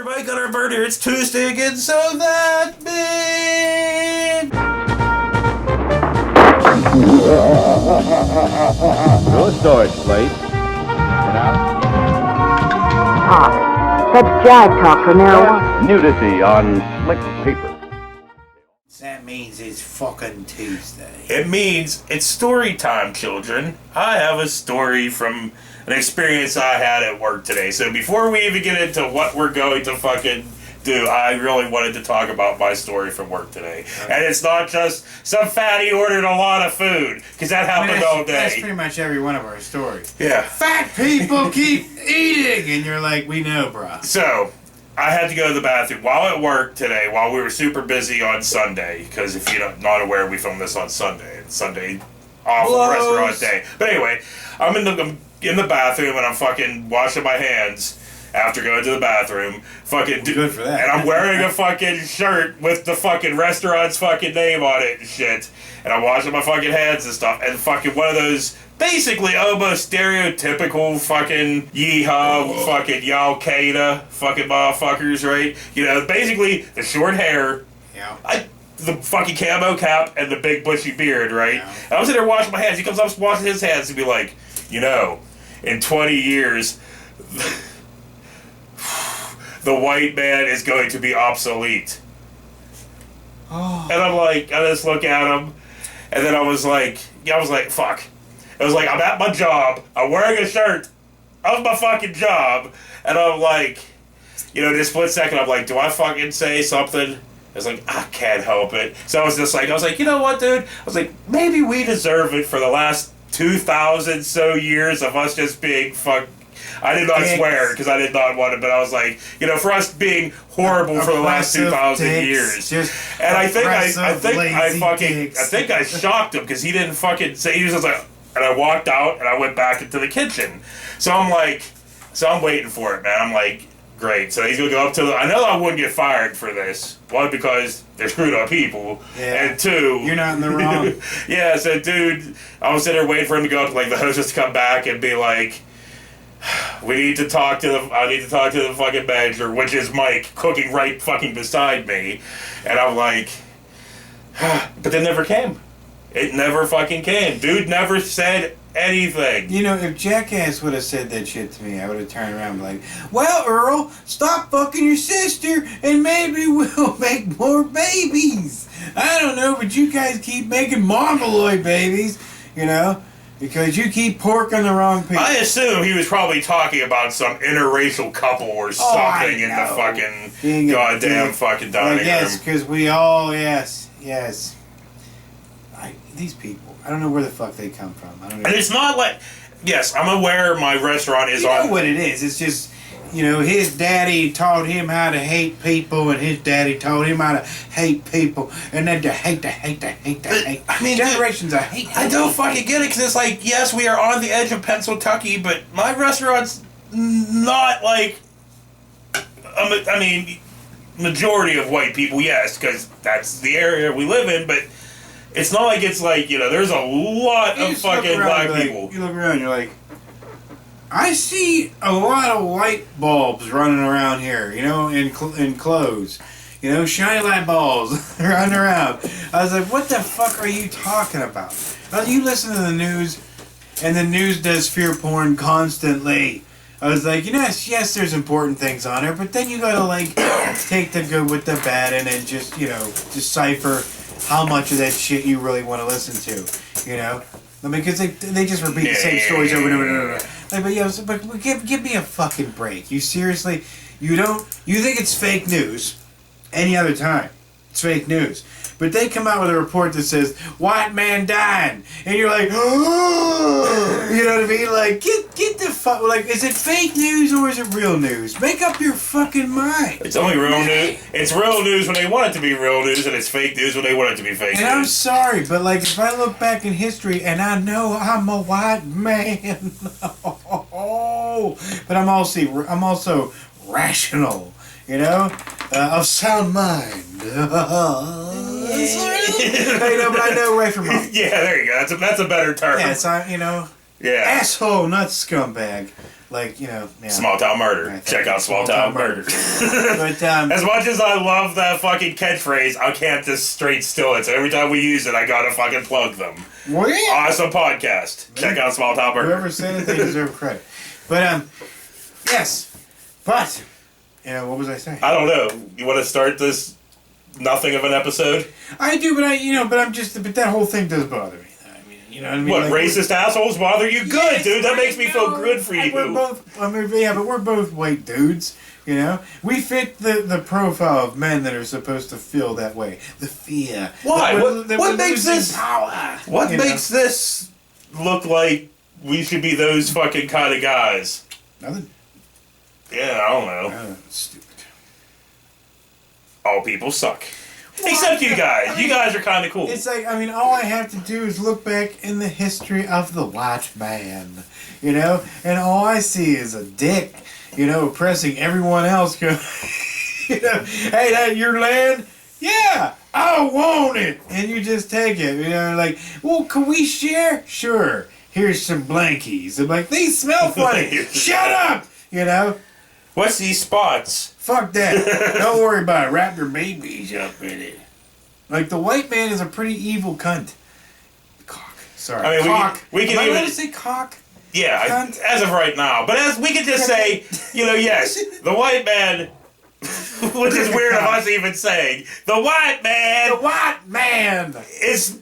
Everybody got our burner. It's Tuesday again, so that means... No storage place. Talk. That's jive talk from now on. Nudity on slick paper. That means it's fucking Tuesday. It means it's story time, children. I have a story from an experience I had at work today. So before we even get into what we're going to fucking do, I really wanted to talk about my story from work today. Okay. And it's not just some fatty ordered a lot of food, because that happened all day. That's pretty much every one of our stories. Yeah. Fat people keep eating! And you're like, we know, bruh. So, I had to go to the bathroom while at work today, while we were super busy on Sunday, because if you're not aware, we filmed this on Sunday. It's Sunday off restaurant day. But anyway, I'm in the bathroom and I'm fucking washing my hands after going to the bathroom. Fucking good for that. And I'm wearing a fucking shirt with the fucking restaurant's fucking name on it and shit. And I'm washing my fucking hands and stuff. And fucking one of those basically almost stereotypical fucking yeehaw, fucking y'all Qaeda fucking motherfuckers, right? You know, basically the short hair. Yeah. The fucking camo cap and the big bushy beard, right? Yeah. And I'm sitting there washing my hands. He comes up washing his hands and be like, you know, in 20 years, the white man is going to be obsolete. Oh. And I'm like, I just look at him, and then I was like, fuck. I was like, I'm at my job, I'm wearing a shirt of my fucking job, and I'm like, you know, this split second, I'm like, do I fucking say something? I was like, I can't help it. So I was like, you know what, dude? I was like, maybe we deserve it for the last 2,000 so years of us just being I did not swear because I did not want it, but I was like, you know, for us being horrible for the last 2,000 years. And I think I shocked him because he didn't fucking say. He was just like, and I walked out and I went back into the kitchen. So I'm waiting for it, man. I'm like, great. So he's gonna go up to I know I wouldn't get fired for this. One, because they're screwed up people. Yeah. And two, you're not in the wrong. Yeah, so dude, I was sitting there waiting for him to go up, like the hostess to come back and be like, I need to talk to the fucking manager, which is Mike, cooking right fucking beside me. And I'm like, but it never came. It never fucking came. Dude never said anything. You know, if Jackass would have said that shit to me, I would have turned around and been like, well, Earl, stop fucking your sister and maybe we'll make more babies. I don't know, but you guys keep making mongoloid babies, you know, because you keep porking the wrong people. I assume he was probably talking about some interracial couple or something in the fucking goddamn fucking dining room. Yes, because we all, yes. These people, I don't know where the fuck they come from. And it's not like, yes, I'm aware my restaurant is on. You know what it is. It's just, you know, his daddy taught him how to hate people, and his daddy taught him how to hate people, and then to hate. I mean, generations of hate. I don't fucking get it, because it's like, yes, we are on the edge of Pennsylvania, but my restaurant's not like, I mean, majority of white people, yes, because that's the area we live in, but it's not like it's like, you know, there's a lot of fucking black people. You look around, you're like, I see a lot of light bulbs running around here, you know, in clothes. You know, shiny light bulbs running around. I was like, what the fuck are you talking about? You listen to the news, and the news does fear porn constantly. I was like, you know, yes, there's important things on there, but then you gotta, like, take the good with the bad and then just, you know, decipher how much of that shit you really want to listen to, you know? I mean, because they just repeat the same stories over and over and over. Like, but, yeah, but give me a fucking break. You seriously, you think it's fake news any other time. It's fake news. But they come out with a report that says, white man died. And you're like, oh, you know what I mean? Like, get the fuck, like, is it fake news or is it real news? Make up your fucking mind. It's only real news. It's real news when they want it to be real news, and it's fake news when they want it to be fake news. And I'm sorry, but, like, if I look back in history and I know I'm a white man, but I'm also rational, you know, of sound mind. I know, but I know right from wrong. Yeah, there you go. That's a better term. Yeah, it's you know. Yeah. Asshole, not scumbag. Like, yeah. Small Town Murder. Right, Check out Small Town Murder. But, as much as I love that fucking catchphrase, I can't just straight steal it. So every time we use it, I gotta fucking plug them. well, yeah. Awesome podcast. Check out Small Town Murder. Whoever said it, they deserve credit. But, yes. But, what was I saying? I don't know. You want to start this nothing of an episode? I do, but that whole thing does bother me. You know what I mean? What, like, racist assholes bother you? Good, yes, dude. That makes me feel good for you. We're both, but we're both white dudes. You know, we fit the profile of men that are supposed to feel that way. The fear. Why? That What we're makes losing this? power? What you know? makes this look like we should be those fucking kind of guys? Nothing. Yeah, I don't know. Stupid. All people suck. Except you guys. You guys are kind of cool. It's like, all I have to do is look back in the history of the white man, and all I see is a dick, oppressing everyone else. Hey, that your land? Yeah, I want it. And you just take it, like, well, can we share? Sure. Here's some blankies. I'm like, these smell funny. Shut up, What's these spots? Fuck that. Don't worry about it. Wrap your babies up in it. Like, the white man is a pretty evil cunt. Cock. Sorry. I mean, cock. we can Am I even allowed to say cock? Yeah, Cunt. as of right now. But as we could just say, yes, the white man, which is weird of us even saying, the white man. The white man is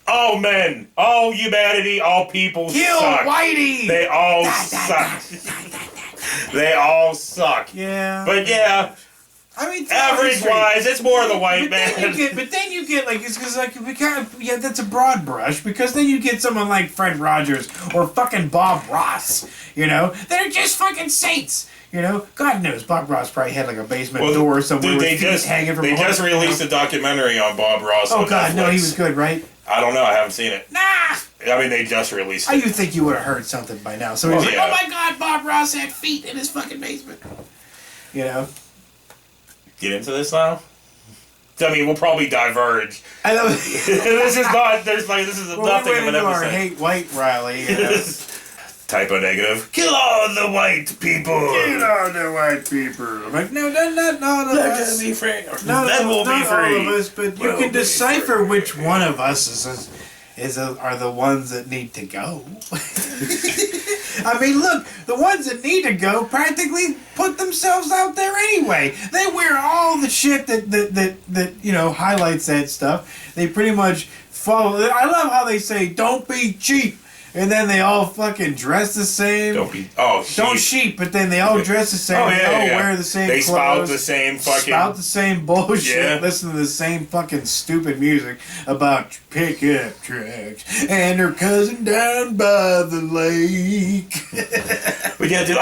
all men, all humanity, all people kill suck. Whitey. They all suck. They all suck. Yeah. But yeah, average-wise, it's more the white man. But then you get like, it's because like we kind of, that's a broad brush, because then you get someone like Fred Rogers or fucking Bob Ross, that are just fucking saints. God knows Bob Ross probably had like a basement door somewhere. Dude, with feet hanging from. They just released a documentary on Bob Ross. Oh on God, Netflix. no, he was good, right? I don't know. I haven't seen it. Nah. I mean, they just released it. You think you would have heard something by now? So he's like, yeah. "Oh my God, Bob Ross had feet in his fucking basement." Get into this now? I mean, we'll probably diverge. I know. This is not. This is nothing of an our episode. hate white rally. Typo negative. Kill all the white people. Kill all the white people. I'm like, no, not all of Let us. us be free. Not Then we'll be free. all of us, but you can decipher which one of us are the ones that need to go. I mean, look, the ones that need to go practically put themselves out there anyway. They wear all the shit that highlights that stuff. They pretty much follow. I love how they say, "Don't be cheap." And then they all fucking dress the same. Don't sheep, but then they all dress the same. They all wear the same clothes. They spout the same fucking... Spout the same bullshit. Yeah. Listen to the same fucking stupid music about pickup trucks and her cousin down by the lake. But yeah, dude,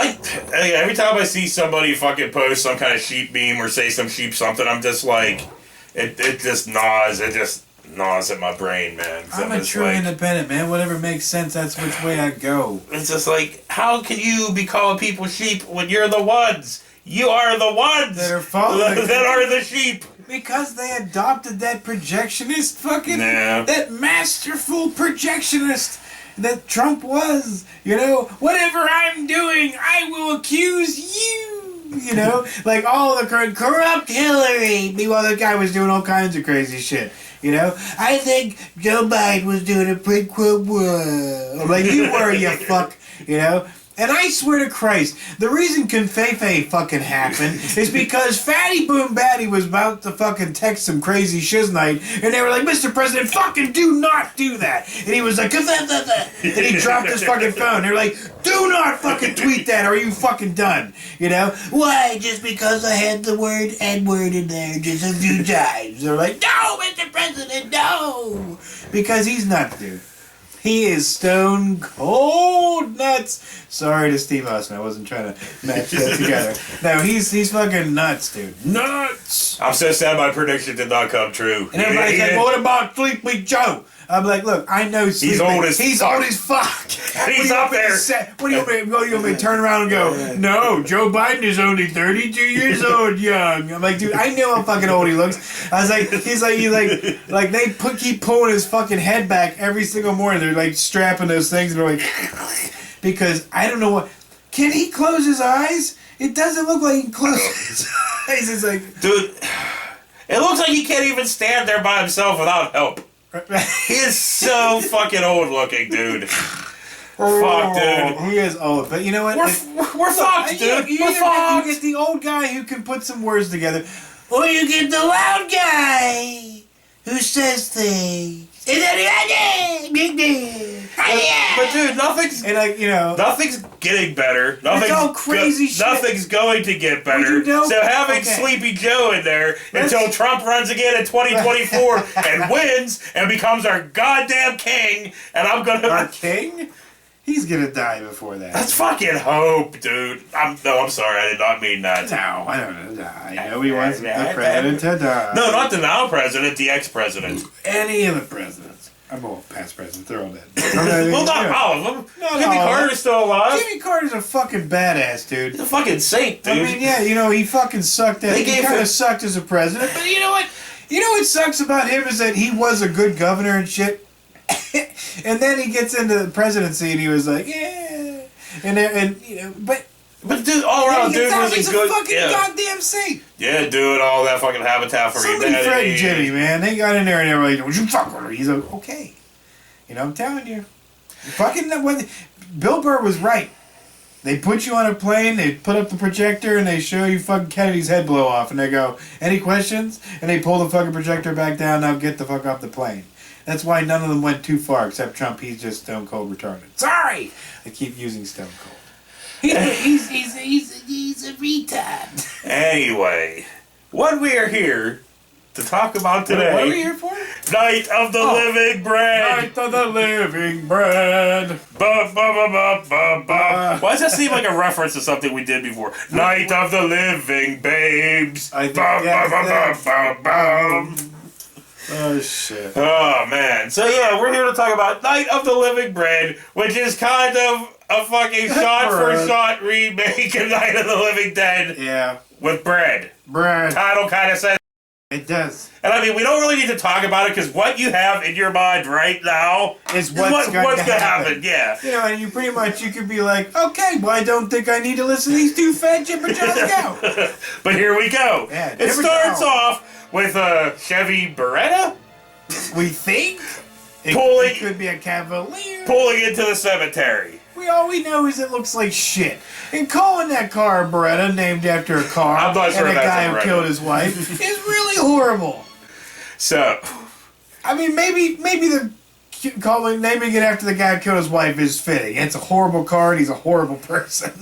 every time I see somebody fucking post some kind of sheep meme or say some sheep something, I'm just like... It just gnaws. It just... gnaws at my brain, man. I'm a true independent, man. Whatever makes sense, that's which way I go. It's just like, how can you be calling people sheep when you're the ones? You are the ones that are following that are the sheep. Because they adopted that projectionist fucking... Nah. That masterful projectionist that Trump was. Whatever I'm doing, I will accuse you. Like all the corrupt Hillary. Meanwhile, that guy was doing all kinds of crazy shit. I think Joe Biden was doing a quid pro quo. I'm like, you were, you fuck. And I swear to Christ, the reason Confefe fucking happened is because Fatty Boom Batty was about to fucking text some crazy shiznite, and they were like, Mr. President, fucking do not do that. And he was like, and he dropped his fucking phone. They're like, do not fucking tweet that, or are you fucking done? Why? Just because I had the word N-word in there just a few times. They're like, no, Mr. President, no. Because he's nuts, dude. He is stone cold nuts. Sorry to Steve Austin. I wasn't trying to match that together. No, he's fucking nuts, dude. Nuts. I'm so sad my prediction did not come true. And everybody's like, what about Sleepy Joe? I'm like, look, I know Sleepy. He's old as fuck. He's up there. What do you want me to turn around and go, no, Joe Biden is only 32 years old young. I'm like, dude, I know how fucking old he looks. I was like, he's like they keep pulling his fucking head back every single morning. They're like strapping those things and they're like, because I don't know what, Can he close his eyes? It doesn't look like he can close his eyes. It's like... Dude, it looks like he can't even stand there by himself without help. He is so fucking old looking, dude. Fuck, dude. He is old, but you know what? We're fucked, dude. We're fucked. You get the old guy who can put some words together, or you get the loud guy who says things. But dude, nothing's And like, you know, nothing's getting better. Nothing's all crazy shit. Nothing's going to get better. You know? So having Okay. Sleepy Joe in there until Trump runs again in 2024 and wins and becomes our goddamn king, and I'm gonna our king, he's gonna die before that. Let's fucking hope, dude. I'm sorry, I did not mean that. No, I don't know. I know he wants the president to die. No, not the now president, the ex-president. Any of the presidents. I'm all past presidents. They're all dead. Well, not all of them. Not Jimmy all of Carter's them. still alive. Jimmy Carter's a fucking badass, dude. He's a fucking saint, dude. I mean, yeah, you know, he fucking sucked at. They He gave kind him- of sucked as a president, but you know what? You know what sucks about him is that he was a good governor and shit, and then he gets into the presidency and he was like, yeah, and you know, but dude, all around, dude was he's a a good. fucking Yeah. goddamn saint. Yeah, doing all that fucking Habitat for Somebody Humanity. threatened Jimmy, man. They got in there and they were like, "Would you fuck with her?" He's like, "Okay." You know, I'm telling you, fucking when Bill Burr was right. They put you on a plane, they put up the projector, and they show you fucking Kennedy's head blow off, and they go, "Any questions?" And they pull the fucking projector back down. Now get the fuck off the plane. That's why none of them went too far, except Trump. He's just stone cold retarded. Sorry, I keep using stone cold. He's a retard. Anyway, what we are here to talk about today. What are we here for? Night of the Living Bread. Night of the living bread. Ba, ba, ba, ba, ba, ba. Why does that seem like a reference to something we did before? Night of the Living Babes. I think Ba, ba, ba, that's ba, ba, ba. Oh shit. Oh man. So yeah, we're here to talk about Night of the Living Bread, which is kind of a fucking shot for shot remake of Night of the Living Dead Yeah. with bread. Bread. Title kind of says. It does. And I mean, we don't really need to talk about it because what you have in your mind right now Is what's going to happen. Yeah. You know, and you pretty much, you could be like, okay, well, I don't think I need to listen to these two fat jibber go. But here we go. Yeah, It here we starts go. off with a Chevy Beretta We think Pulling- it could be a Cavalier. pulling into the cemetery. All we know is it looks like shit. And calling that car a Beretta, named after a car, I'm not sure and a that's guy a who Beretta. killed his wife, is really horrible. So, I mean, maybe the naming it after the guy who killed his wife is fitting. It's a horrible car, and he's a horrible person.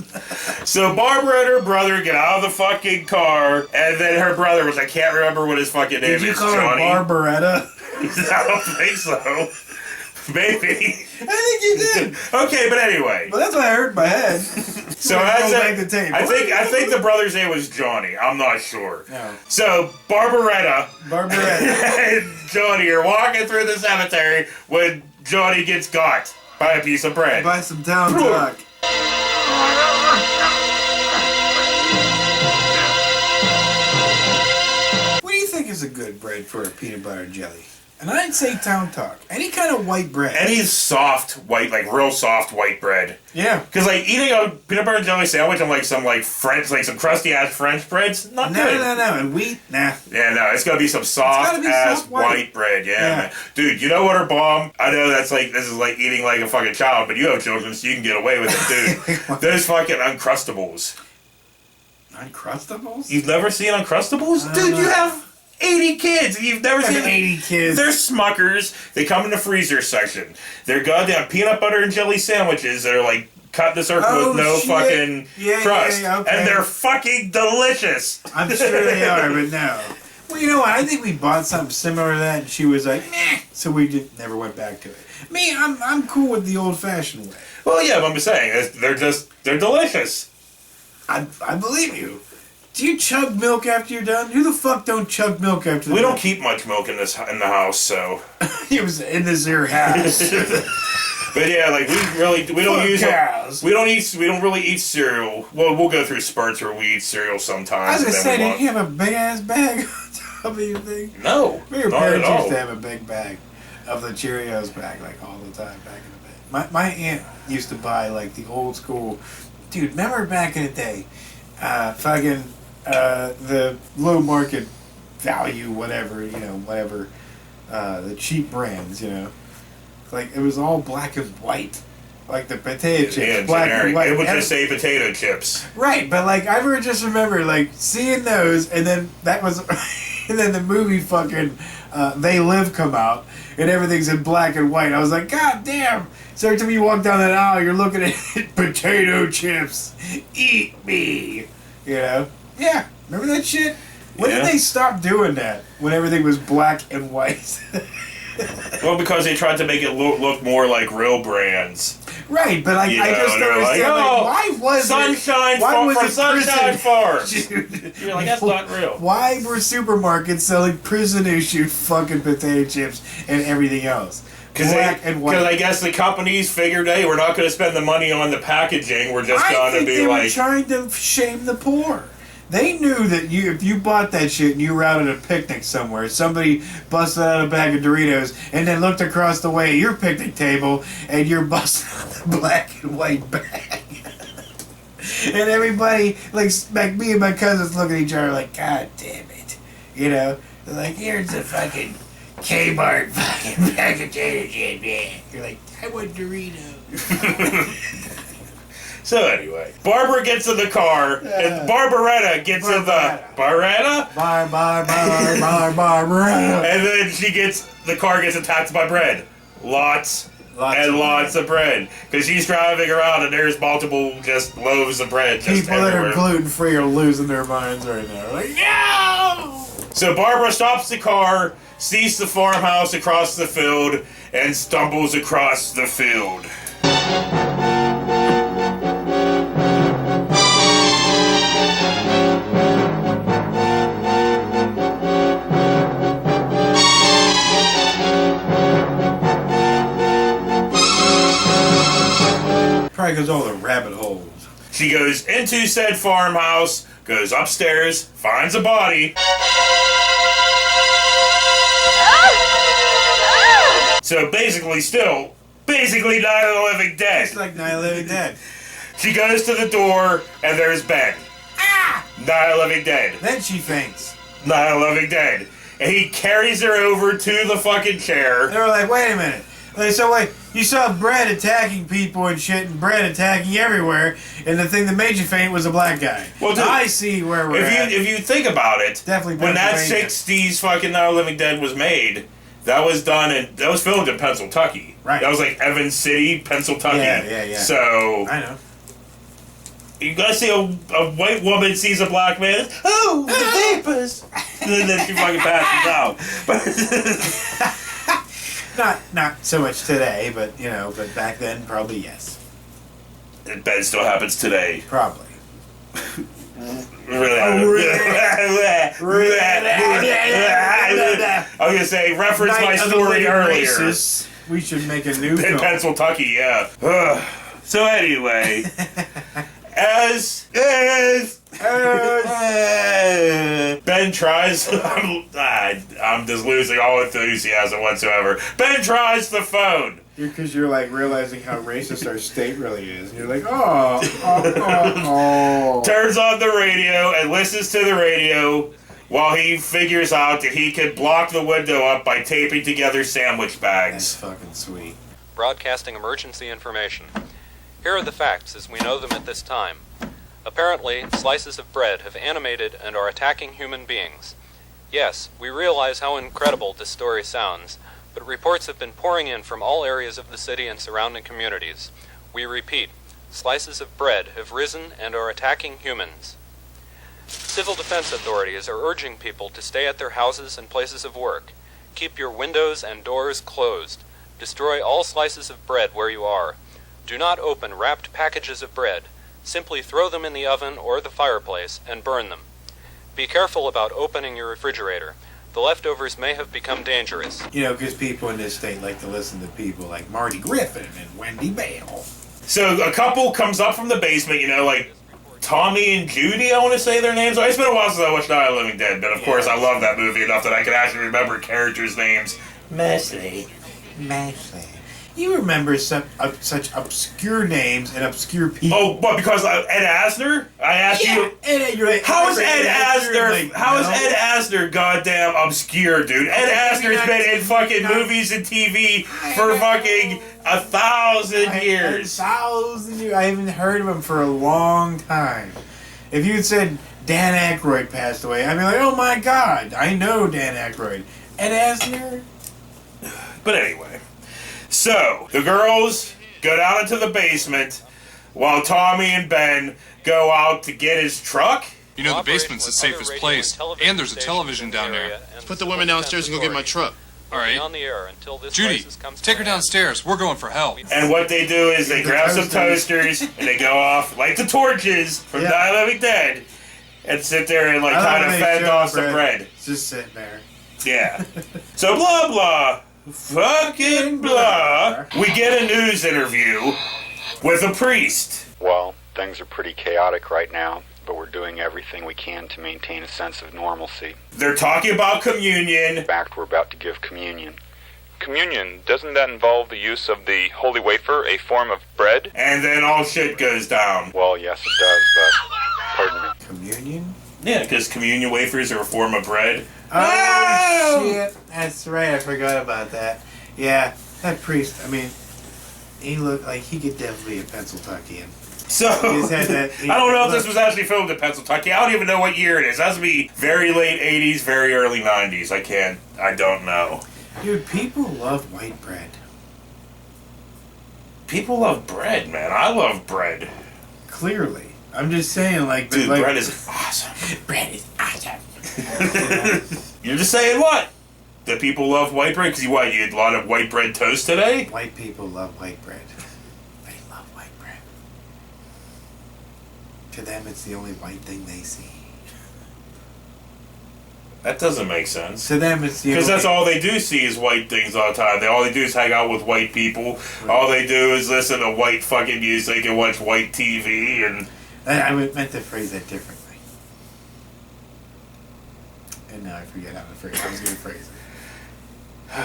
so Barbara and her brother get out of the fucking car, and then her brother, which I can't remember what his fucking name Did you is, call Johnny. her Barbaretta? I don't think so. Maybe. I think you did. Okay, but anyway. But that's what I heard in my head. So Go as back to tape. I think the brother's name was Johnny. I'm not sure. No. So Barbaretta Barbaretta. and Johnny are walking through the cemetery when Johnny gets got by a piece of bread. Buy some town talk. What do you think is a good bread for a peanut butter jelly? And I'd say town talk. Any kind of white bread. Any soft white, like real soft white bread. Yeah. Because like eating a peanut butter and jelly sandwich on like some like French, like some crusty ass French breads, not good. No. And wheat? Nah. Yeah, no, it's gotta be some soft gotta be ass soft white. white bread. Yeah, Yeah. man. Dude, you know what are bomb? I know that's like this is like eating like a fucking child, but you have children, so you can get away with it, dude. Those fucking Uncrustables. Uncrustables? You've never seen Uncrustables, dude? know. You have 80 kids, and you've never seen 80 kids. They're Smuckers. They come in the freezer section. They're goddamn peanut butter and jelly sandwiches that are like cut in a circle Oh, with no shit. fucking Yeah, crust, yeah, okay. and they're fucking delicious. I'm sure they are, but no. Well, you know what? I think we bought something similar to that, and she was like, "Meh," so we just never went back to it. Me, I'm cool with the old-fashioned way. Well, yeah, but I'm just saying they're delicious. I believe you. Do you chug milk after you're done? Who the fuck don't chug milk after? We don't keep much milk in the house, so. It was in this here house. But yeah, like we don't Fuck use cows. we don't really eat cereal. Well, we'll go through spurts where we eat cereal I sometimes. was gonna and then say, we did you have a big ass bag on top of your thing? No, Your not at parents all. used to have a big bag of the Cheerios bag, like all the time back in the day. My aunt used to buy like the old school dude, remember back in the day, the low market value, whatever, the cheap brands, like it was all black and white. Like the potato chips, Yeah, black generic. and white. It would just say potato chips. Right, but like I just remember like seeing those, and then that was, and then the movie fucking They Live come out, and everything's in black and white. I was like, God damn! So every time you walk down that aisle, you're looking at potato chips. Eat me, Yeah, remember that shit? When did they stop doing that? When everything was black and white. Well, because they tried to make it look more like real brands. Right, but like I just don't understand. Why was Sunshine Farms? You're like, that's not real. Why were supermarkets selling prison-issued fucking potato chips and everything else? Black and white. Because I guess the companies figured, hey, we're not going to spend the money on the packaging. We're just going to be they were trying to shame the poor. They knew that if you bought that shit and you were out at a picnic somewhere, somebody busted out a bag of Doritos and then looked across the way at your picnic table and you're busting out the black and white bag. And everybody, like me and my cousins look at each other like, God damn it. They're like, here's the fucking Kmart fucking bag of potato chips, man. You're like, I want Doritos. So anyway, Barbara gets in the car, and Barbaretta gets in the... Barbaretta? Barbaretta. And then the car gets attacked by bread. Lots of bread. Because she's driving around, and there's multiple just loaves of bread just People everywhere. that are gluten-free are losing their minds right now. Like, no! So Barbara stops the car, sees the farmhouse across the field, and stumbles across the field. Probably because all the rabbit holes. She goes into said farmhouse, goes upstairs, finds a body. So basically Night of the Living Dead. It's like Night of the Living Dead. She goes to the door, and there's Ben. Night of the Living Dead. Then she faints. Night of the Living Dead. And he carries her over to the fucking chair. They were like, wait a minute. So like, you saw Brad attacking people and shit, and Brad attacking everywhere, and the thing that made you faint was a black guy. Well, dude, I see where we're at. If you think about it, definitely when that 60s fucking Night of the Living Dead was made, that was filmed in Pennsylvania. Right. That was like Evans City, Pennsylvania. Yeah. So I know. You gotta see a white woman sees a black man. Oh, the vapors! And then she fucking passes out. Not so much today, but but back then probably yes. I bet it still happens today. Probably. Really? I was gonna say, reference my story earlier. Racists. We should make a new film. In Pennsylvania, yeah. So anyway, as Ben tries, I'm just losing all enthusiasm whatsoever. Ben tries the phone. Because you're like realizing how racist our state really is. And you're like, oh. Turns on the radio and listens to the radio while he figures out that he can block the window up by taping together sandwich bags. That's fucking sweet. Broadcasting emergency information. Here are the facts as we know them at this time. Apparently, slices of bread have animated and are attacking human beings. Yes, we realize how incredible this story sounds, but reports have been pouring in from all areas of the city and surrounding communities. We repeat, slices of bread have risen and are attacking humans. Civil defense authorities are urging people to stay at their houses and places of work. Keep your windows and doors closed. Destroy all slices of bread where you are. Do not open wrapped packages of bread. Simply throw them in the oven or the fireplace and burn them. Be careful about opening your refrigerator. The leftovers may have become dangerous. Because people in this state like to listen to people like Marty Griffin and Wendy Bale. So a couple comes up from the basement, like Tommy and Judy, I want to say their names. It's been a while since I watched Night of the Living Dead, but of course I love that movie enough that I can actually remember characters' names. Mostly. You remember such obscure names and obscure people. Oh, what, because Ed Asner? I asked you. And you're like, How is Ed Asner? Like, How is Ed Asner goddamn obscure, dude? Ed Asner's been in fucking movies and TV for fucking 1,000 years. 1,000 years. I haven't heard of him for a long time. If you had said Dan Aykroyd passed away, I'd be like, oh my god, I know Dan Aykroyd. Ed Asner? But anyway, so the girls go down into the basement while Tommy and Ben go out to get his truck. You know, the basement's the safest place, and there's a television down there. Put the women downstairs and go get my truck. All right. On the air until this Judy, crisis comes take to her an end. downstairs. We're going for help. And what they do is they The grab some toasters. toasters and they go off, light the torches from Yeah. Night of the Living Dead, and sit there and like I kind love of when they fend show off some bread. bread. Just sitting there. Yeah. So blah blah, fucking blah. We get a news interview with a priest. Well, things are pretty chaotic right now, but we're doing everything we can to maintain a sense of normalcy. They're talking about communion. In fact, we're about to give communion. Communion, doesn't that involve the use of the holy wafer, a form of bread? And then all shit goes down. Well, yes, it does, but pardon me. Communion? Yeah, because communion wafers are a form of bread. Oh, shit. That's right. I forgot about that. Yeah, that priest, I mean, he looked like he could definitely be a Pennsylvanian. So, He just had that- I don't know if this was actually filmed in Pennsylvania. I don't even know what year it is. It has to be very late 80s, very early 90s. I don't know. Dude, people love white bread. People love bread, man. I love bread. Clearly. I'm just saying, like... Dude, like, bread is awesome. bread is awesome. You're just saying what? That people love white bread? Because you had a lot of white bread toast today? White people love white bread. They love white bread. To them, it's the only white thing they see. That doesn't make sense. To them, it's the Because only... that's all they do see is white things all the time. All they do is hang out with white people. Right. All they do is listen to white fucking music and watch white TV and... I meant to phrase that differently. And now I forget how I was going to phrase it.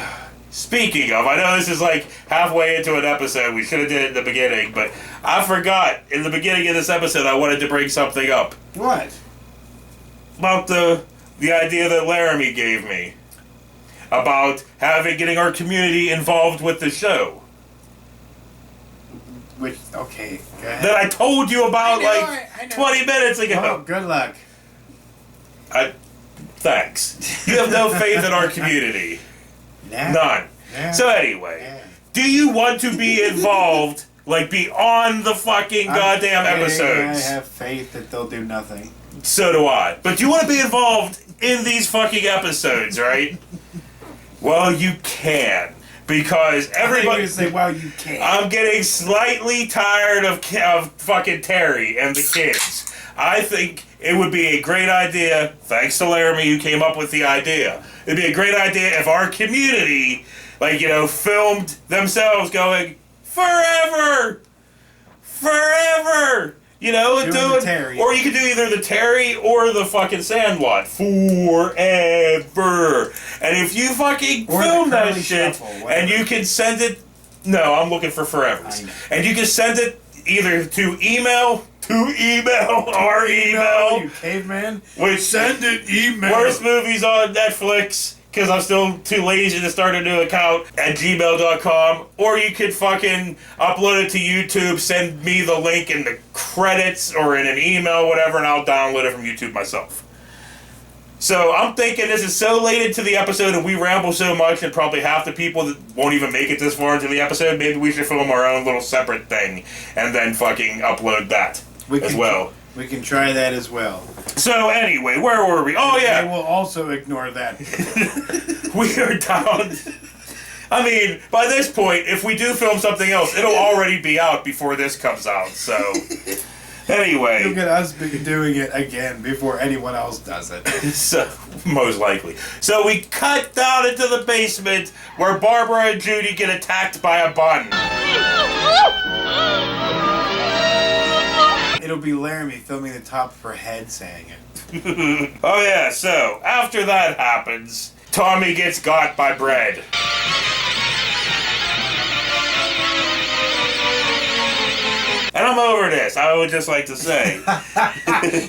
Speaking of, I know this is like halfway into an episode. We should have did it in the beginning, but I forgot in the beginning of this episode I wanted to bring something up What? about the idea that Laramie gave me about getting our community involved with the show. Which, okay, go ahead. That I told you about I know. 20 minutes Oh, ago. good luck. Thanks. You have no faith in our community. Nah. None. Nah. So anyway, do you want to be involved, like be on the fucking goddamn I episodes? have faith that they'll do nothing. So do I. But you want to be involved in these fucking episodes, right? Well, you can. Because everybody... say, well, you can't. I'm getting slightly tired of fucking Terry and the kids. I think it would be a great idea, thanks to Laramie who came up with the idea. It'd be a great idea if our community, like, you know, filmed themselves going, forever! Forever! You know, Doing the Terry. or you could do either the Terry or the fucking Sandlot. Forever. And if you fucking Or the film that Curly shit, Shuffle, and whatever. you can send it... No, I'm looking for forevers. I know. And you can send it either to our email, you caveman. which Send it email. worst movies on Netflix, because I'm still too lazy to start a new account, at gmail.com, or you could fucking upload it to YouTube, send me the link in the credits or in an email, whatever, and I'll download it from YouTube myself. So I'm thinking this is so late into the episode and we ramble so much and probably half the people that won't even make it this far into the episode, maybe we should film our own little separate thing and then fucking upload that as well. We can try that as well. So anyway, where were we? Oh They yeah, will also ignore that. we are down. I mean, by this point, if we do film something else, it'll already be out before this comes out, so... Anyway. You'll get us doing it again before anyone else does it. So, most likely. So we cut down into the basement where Barbara and Judy get attacked by a bun. It'll be Laramie filming the top of her head saying it. Oh yeah, so after that happens, Tommy gets got by bread. And I'm over this, I would just like to say.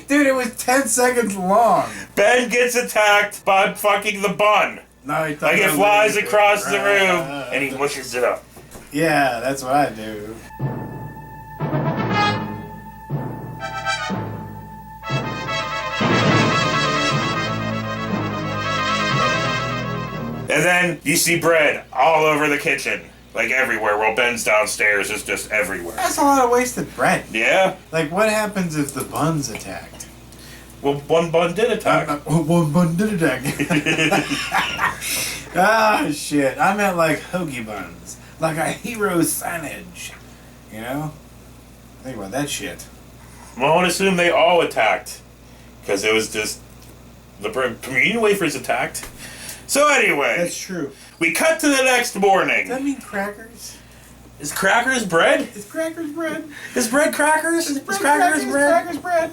Dude, it was 10 seconds long. Ben gets attacked by fucking the bun. No, he Like it flies across the room and he mushes it up. Yeah, that's what I do. And then you see bread all over the kitchen. Like everywhere. While Ben's downstairs, it's just everywhere. That's a lot of wasted bread. Yeah? Like, what happens if the bun's attacked? Well, one bun did attack. One bun did attack. Ah, shit. I meant like hoagie buns. Like a hero signage. You know? Think about that shit. Well, I would assume they all attacked. Because it was just... The communion wafers attacked. So anyway... That's true. We cut to the next morning. Does that mean crackers? Is crackers bread? Is crackers bread? Is bread crackers? Is crackers bread? Crackers bread.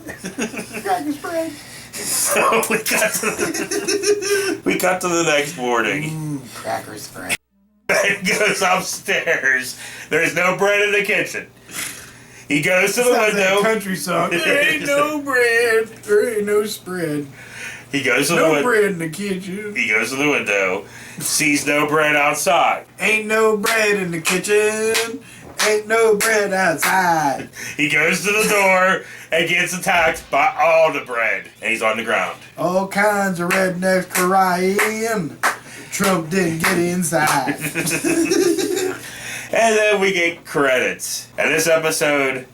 Crackers bread. So we cut to the next morning. Crackers bread. Ben goes upstairs. There's no bread in the kitchen. He goes to the window. Country song. There ain't no bread. There ain't no spread. He goes to the No window. bread in the kitchen. He goes to the window. Sees no bread outside. Ain't no bread in the kitchen. Ain't no bread outside. He goes to the door and gets attacked by all the bread. And he's on the ground. All kinds of rednecks crying. Trump didn't get inside. And then we get credits. And this episode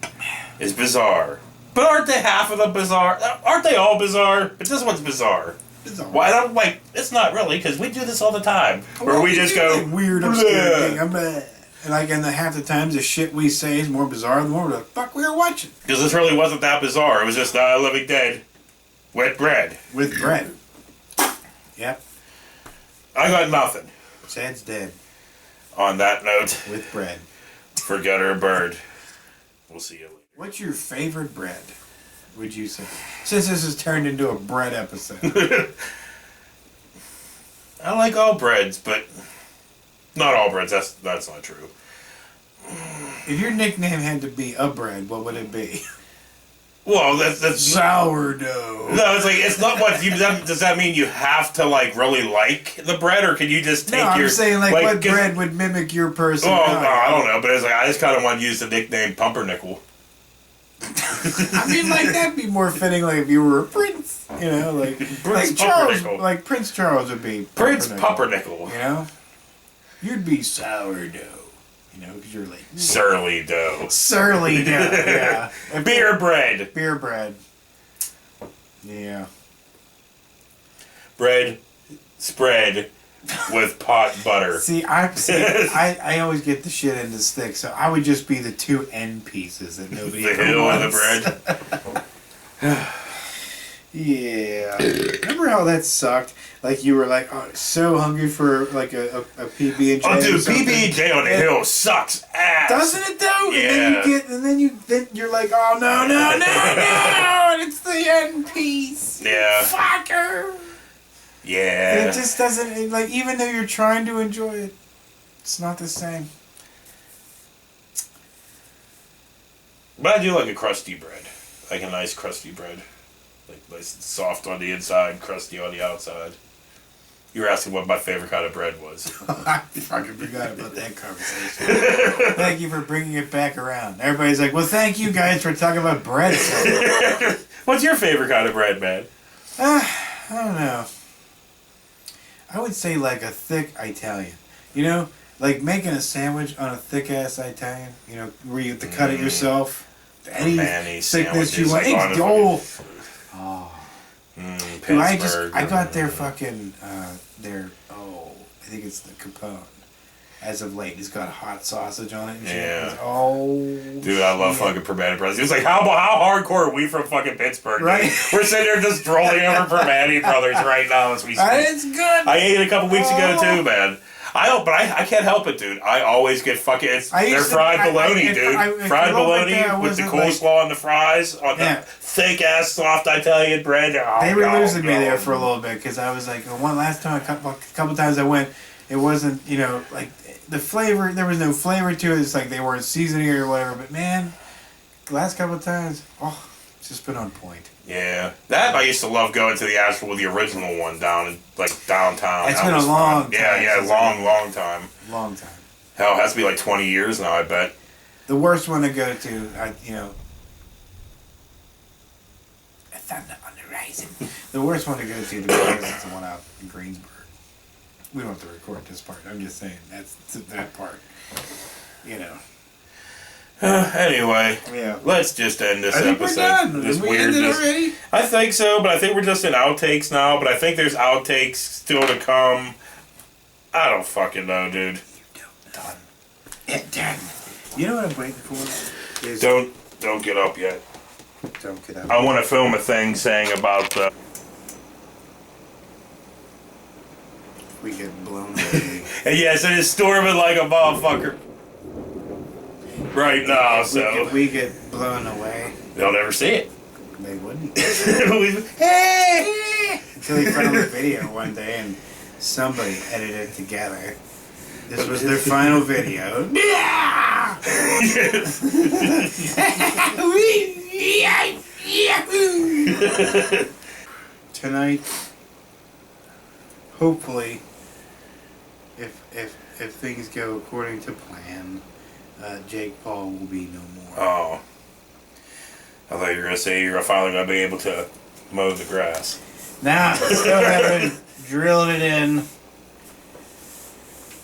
is bizarre. But aren't they half of the bizarre? Aren't they all bizarre? But this one's bizarre. Why don't like? It's not really, because we do this all the time, where we just go like weird, obscure thing. And like, in the half the times the shit we say is more bizarre than what the fuck we were watching. Because this really wasn't that bizarre. It was just Living Dead with bread. With bread. Yep. I got nothing. Sad's dead. On that note, with bread. For Gutter and Bird. We'll see you later. What's your favorite bread? Would you say? Since this has turned into a bread episode. I like all breads, but not all breads. That's not true. If your nickname had to be a bread, what would it be? Well, that's sourdough. No, it's like it's not what you. Does that mean you have to like really like the bread, or can you just take your? I'm saying like what bread would mimic your personality? Oh, no, I don't know, but it's like I just kind of want to use the nickname Pumpernickel. I mean, like that'd be more fitting, like if you were a prince, you know, like Charles, like Prince Charles would be Prince Pumpernickel. You know, you'd be sourdough, you know, because you're like surly dough. Surly dough, yeah. Beer bread. Beer bread. Yeah. Bread spread with pot butter. I always get the shit into stick, so I would just be the two end pieces that nobody the ever hill wants. and the bread. Yeah. Remember how that sucked? Like you were like so hungry for like a PB&J. Oh, dude, PB&J on the hill sucks ass. Doesn't it though? Yeah. And then you're like, oh no, and it's the end piece. Yeah. Fucker. Yeah. And it just doesn't, like, even though you're trying to enjoy it, it's not the same. But I do like a crusty bread. Like a nice crusty bread. Like nice and soft on the inside, crusty on the outside. You were asking what my favorite kind of bread was. I fucking forgot about that conversation. Thank you for bringing it back around. Everybody's like, well, thank you guys for talking about bread. What's your favorite kind of bread, man? I don't know. I would say like a thick Italian. You know, like making a sandwich on a thick ass Italian. You know, where you have to cut it yourself. Any thickness you want. Like Dude, I got their fucking I think it's the Capone. As of late, it's got hot sausage on it and shit. Yeah. Dude, I love fucking Permane Brothers. It's like, how hardcore are we from fucking Pittsburgh? Right. Dude? We're sitting there just drolling over Permane Brothers right now as we speak. It's good. I ate it a couple weeks ago too, man. I can't help it, dude. I always get fucking. They're fried bologna, dude. Fried bologna with the coleslaw and the fries on the thick ass soft Italian bread. They were losing me there for a little bit because I was like, last time, a couple times I went, it wasn't, you know, like the flavor. There was no flavor to it. It's like they weren't seasoning or whatever. But man, The last couple of times, it's just been on point. Yeah, that I used to love going to the original one down in downtown. It's been a long time. Yeah, long time. Long time. Hell, it has to be like 20 years now, I bet. The worst one to go to, a thunder on the horizon. The worst one to go to be honest, is the one out in Greensburg. We don't have to record this part. I'm just saying that's that part. Anyway, yeah. Let's just end this episode. We're done. This weirdness. Already? I think so, but I think we're just in outtakes now. But I think there's outtakes still to come. I don't fucking know, dude. Done. Done. You know what I'm waiting for? Is don't get up yet. Don't get up. I want to film a thing saying about the. We get blown away. And yes, it is storming like a motherfucker. Right now, if we get blown away, they'll never see it. They wouldn't. Hey! Until he found the video one day and somebody edited it together. This was their final video. Tonight, hopefully, if things go according to plan, Jake Paul will be no more. Oh. I thought you were going to say you're finally going to be able to mow the grass. Nah, still haven't drilled it in.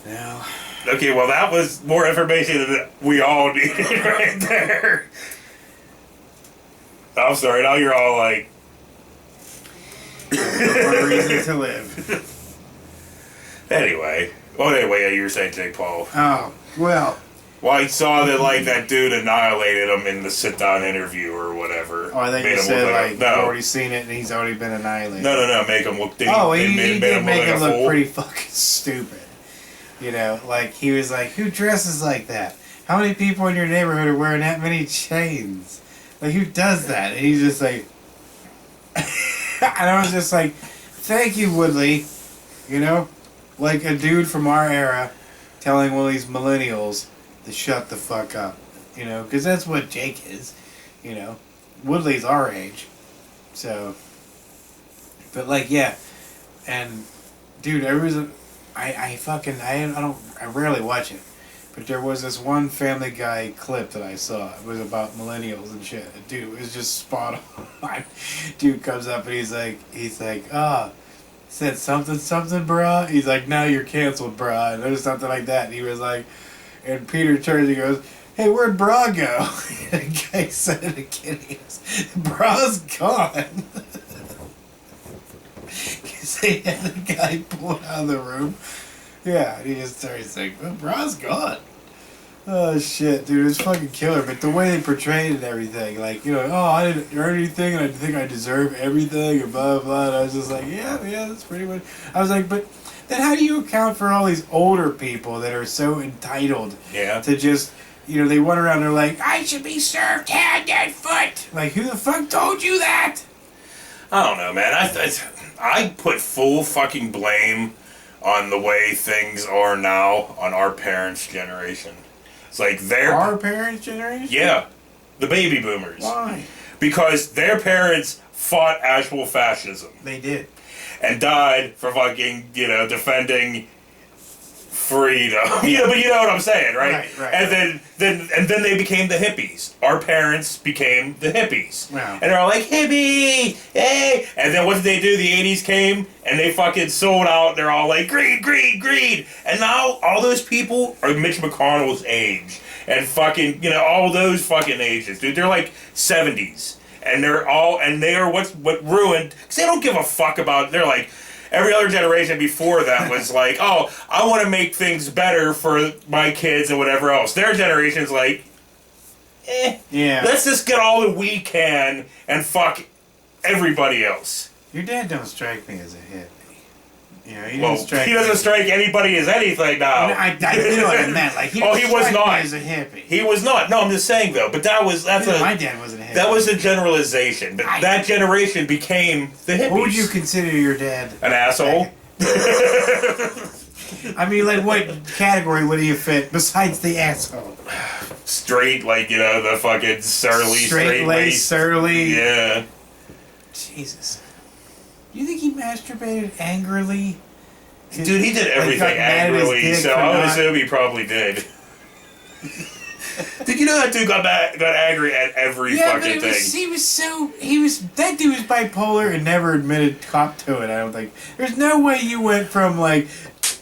No. Okay, well that was more information than we all needed right there. I'm sorry, now you're all like... One reason to live. Anyway, you were saying Jake Paul. Oh, well... Well, I saw that, like, that dude annihilated him in the sit-down interview or whatever. Oh, I think you said, like, you've already seen it and he's already been annihilated. No, make him look... He did make him look pretty fucking stupid. Like, he was like, who dresses like that? How many people in your neighborhood are wearing that many chains? Like, who does that? And he's just like... and I was just like, thank you, Woodley. Like a dude from our era telling one of these millennials to shut the fuck up, because that's what Jake is, Woodley's our age, so, but like, yeah, and, dude, there was I rarely watch it, but there was this one Family Guy clip that I saw, it was about millennials and shit, dude, it was just spot on. Dude comes up and he's like, said something, bruh, he's like, now you're canceled, bruh, and there's something like that, and he was like, and Peter turns and goes, hey, where'd Bra go? And the guy said it again. He goes, Bra's gone. Because they had the guy pulled out of the room. Yeah, and he just started saying, well, Bra's gone. Oh, shit, dude, it was fucking killer. But the way they portrayed it and everything, like, I didn't earn anything and I think I deserve everything and blah, blah. And I was just like, yeah, that's pretty much. I was like, but... then how do you account for all these older people that are so entitled to just, they run around and they're like, I should be served hand and foot. Like, who the fuck told you that? I don't know, man. I put full fucking blame on the way things are now on our parents' generation. It's like our parents' generation? Yeah. The baby boomers. Why? Because their parents fought actual fascism. They did. And died for fucking, defending freedom. But you know what I'm saying, right? Right. And then they became the hippies. Our parents became the hippies. Wow. And they're all like, hippie, hey! And then what did they do? The 80s came, and they fucking sold out. They're all like, greed, greed, greed! And now all those people are Mitch McConnell's age. And fucking, all those fucking ages. Dude, they're like 70s. And they are what ruined, because they don't give a fuck about, they're like, every other generation before that was like, oh, I want to make things better for my kids and whatever else. Their generation's like, let's just get all that we can and fuck everybody else. Your dad don't strike me as a hippie. He doesn't strike anybody as anything now. I you know what I meant. Like, he was not as a hippie. He was not. No, I'm just saying though. But my dad wasn't a hippie. That was a generalization. But that generation became the hippies. What would you consider your dad? An asshole. I mean, like, what category would he fit besides the asshole? Straight, like, you know, the fucking surly, straight-laced, surly. Yeah. Jesus. You think he masturbated angrily? Dude, he did everything angrily, so I would assume he probably did. Did you know that dude got angry at every fucking thing? That dude was bipolar and never admitted cop to it, I don't think. There's no way you went from, like,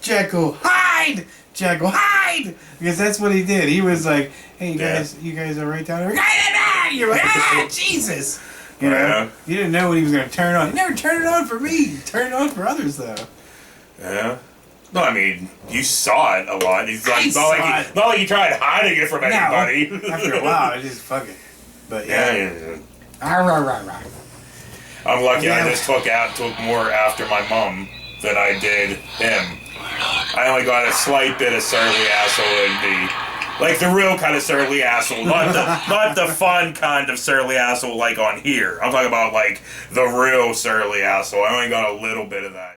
Jekyll, hide! Jekyll, hide! Because that's what he did. He was like, hey, you guys are right down there. You're like, Jesus! You know? You didn't know what he was going to turn on. He never turned it on for me. He turned it on for others, though. Yeah. No, I mean, you saw it a lot. It's like, not like you tried hiding it from anybody. No. After a while, I just fuck it. But yeah. I'm lucky I just took more after my mom than I did him. I only got a slight bit of surly asshole in me. Like the real kind of surly asshole, not the fun kind of surly asshole like on here. I'm talking about like the real surly asshole. I only got a little bit of that.